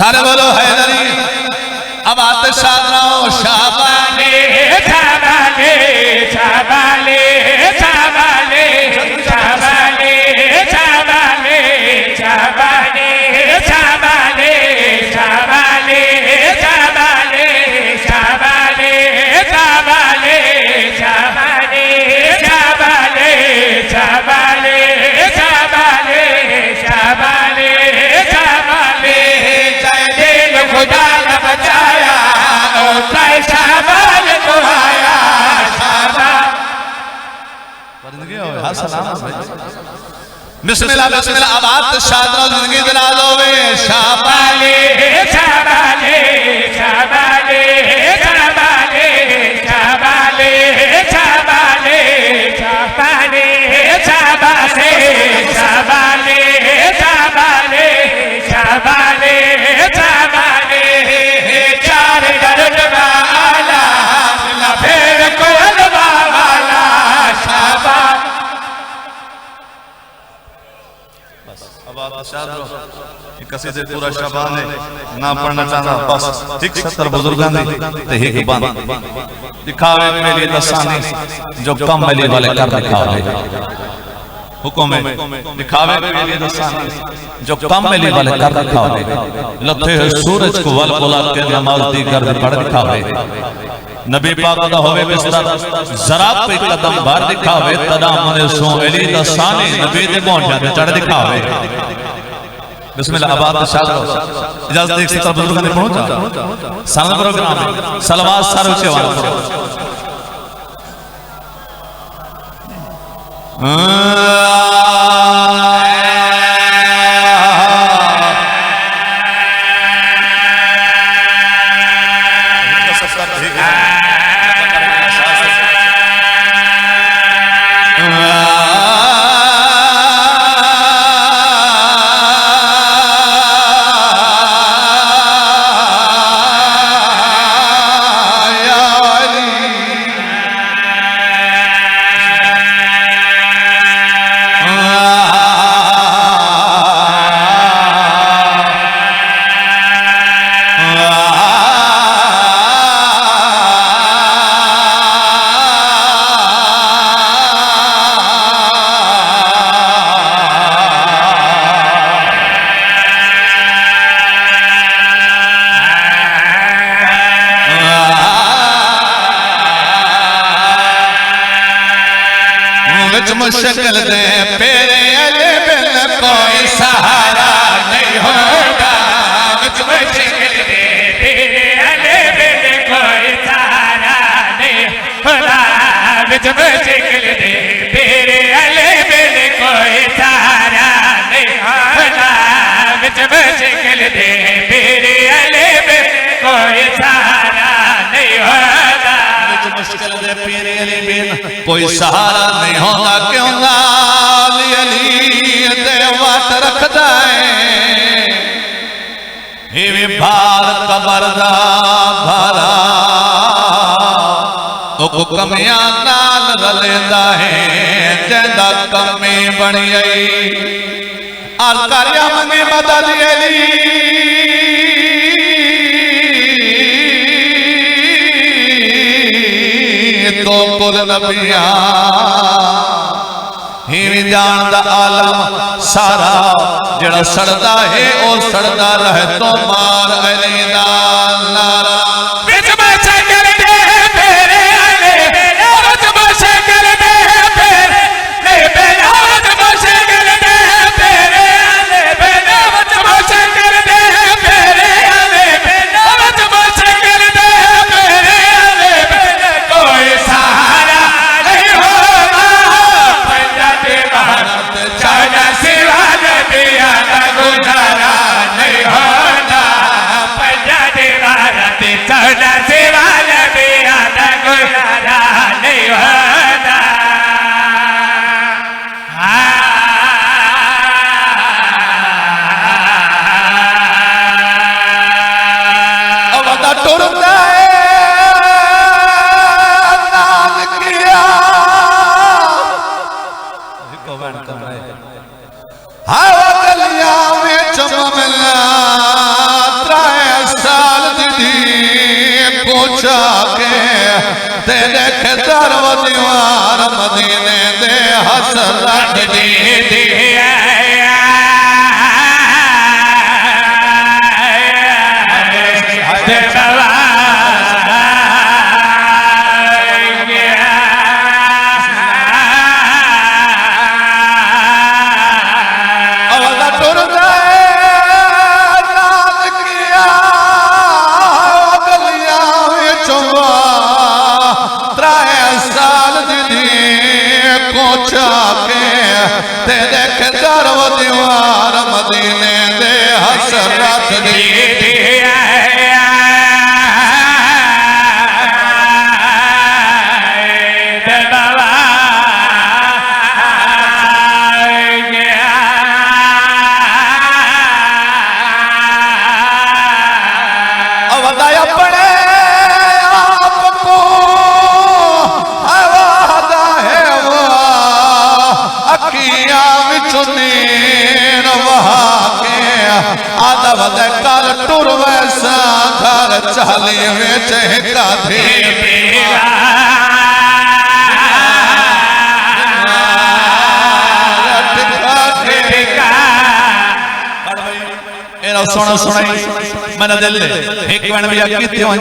सारे बोलो हैदरी। अब आते शादराओ शाबाले शाबाले शाबाले शाबाले शाबाले शाबाले शाबाले शाबाले शाबाले शाबाले शाबाले शाबाले शाबाले शाबाले शाबाले शाबाले शाबाले शाबाले जय दिल खुदा ने बचाया और शाबाल को आया शाबाल। बिस्मिल्लाह बिस्मिल्लाह। अब आते शादराओ जिंदगी दराज होवे शाबाले शाबाले शाबाले शाबाले शाबाले शाबाले शाबाले शाबाले शाबाले शाबाले शाबाले शाबाले चार दर्द वाला फिर कोल वाला शाबाल। कसीदे पूरा शाबान है ना पढ़ना चाहता बस ठीक 70 बुजुर्गां दी ते एक बंद दिखावे मेरी दसानी जो कम अली वाले कर दिखावे हुक्म है दिखावे मेरी दसानी जो कम अली वाले कर दिखावे लथे सूरज को वल बुला के नमाज दी कर पढ़ दिखावे नबी पाक दा होवे बिस्तर जरा पे कदम भर दिखावे तदा मने सो अली दसानी नबी दे पहुंचा ते चढ़ दिखावे। बिस्मिल्लाह। आबाद शादराओ इजाजत देख सकता बुजुर्गों ने पहुंचा सारा प्रोग्राम में सलवात सारे ऊंचे वाला पढ़ो। मुश्किल दे पेरे अले बिन कोई सहारा नहीं होगा। मुश्किल दे तेरे अले बिन कोई सहारा नहीं होगा। मुश्किल दे तेरे अले बिन कोई सहारा नहीं होगा। मुश्किल दे तेरे अले बिन कोई सहारा नहीं होगा। मुश्किल दे पेरे अले बिन कोई सहारा नहीं होगा। क्यों अली दे वाट रखदा है हे भार कबर दा भारा ओ कमियां नाल रलेंदा है जंदा कमी बनी आई आल करिया मंगे मदद अली तो कुल नबिया हिवी जान दा आलम सारा जड़ा सड़दा है ओ सड़दा रहे तो मार अली दा नारा। बिच बचे कर दे फेरे अले बिच बचे कर दे फेरे बिच बचे कर दे फेरे अले बिच बचे कर दे फेरे अले बिच बचे कर दे फेरे अले कोई सहारा नहीं होगा। पंजाबी भारत चाइना सिवा नदिया का गुजारा नहीं होगा। पंजाबी भारत के ते देख दरव दीवार मदीने दे हसरत दी ते देख दरव दीवार मदीने दे हसरत दी कल टुर वैसा घर चाली में चहका थी सुनो सुनाई मैंने दिल एक मिनट भी कीते होए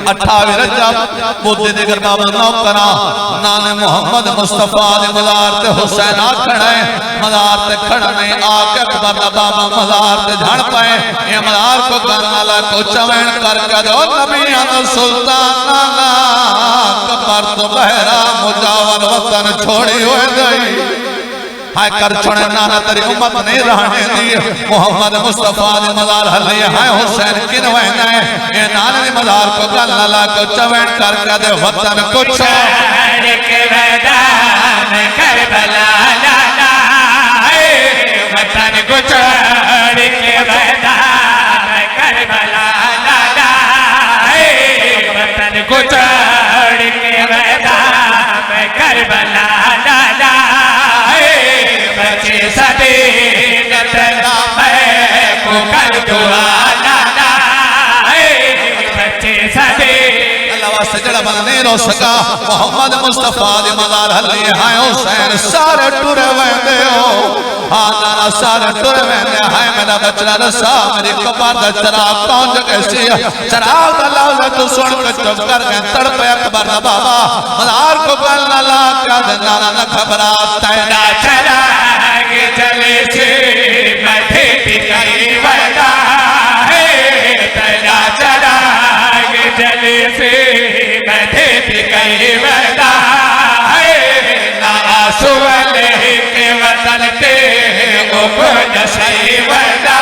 28 रजब बोते दे घर बाबा नौकरा नाने मोहम्मद मुस्तफा दे मज़ार ते हुसैन खड़ा है मज़ार ते खड़ा ने आके अकबर दा बाबा मज़ार ते झड़ पाए ये मज़ार को गाना को चवैन करके दो नबियां दा सुल्तान ना अकबर तो बहरा मुजावर वतन छोड़ी होए गई हाय कर छोड़े नाना तेरी उम्मत नहीं रहने दी मोहम्मद मुस्तफा दे मज़ार हले हाय हुसैन किन वहना है ये नाने दे मज़ार को गल्ला ला को चवैन करके दे वतन को छोड़ के मैदान करबला ला ला वतन को छोड़ के मैदान करबला ला ला वतन को छोड़ के मैदान करबला ला ला बचे सदीनत मैं को कर दुआ लाला बचे सदी अल्लाह वास्ते जड़ा बंदा नहीं रो सका मोहम्मद मुस्तफा दे मज़ार हले हाय हुसैन सारे टुरे वेंदे हो हां नाना सारे टुरे वेंदे हाय मेरा बचड़ा रसा मेरी कबर दा चराग कौन जगह से चराग दा लफ्ज तू सुन के चुप कर गए तड़पे अकबर दा बाबा मज़ार को गल्ला ला के नाना न घबरा तेरा चला चले से बैठे पिकाई बता है तेरा चला चले से बैठे पिकाई बता है ना सुवले के वतन के ओ को नशई बता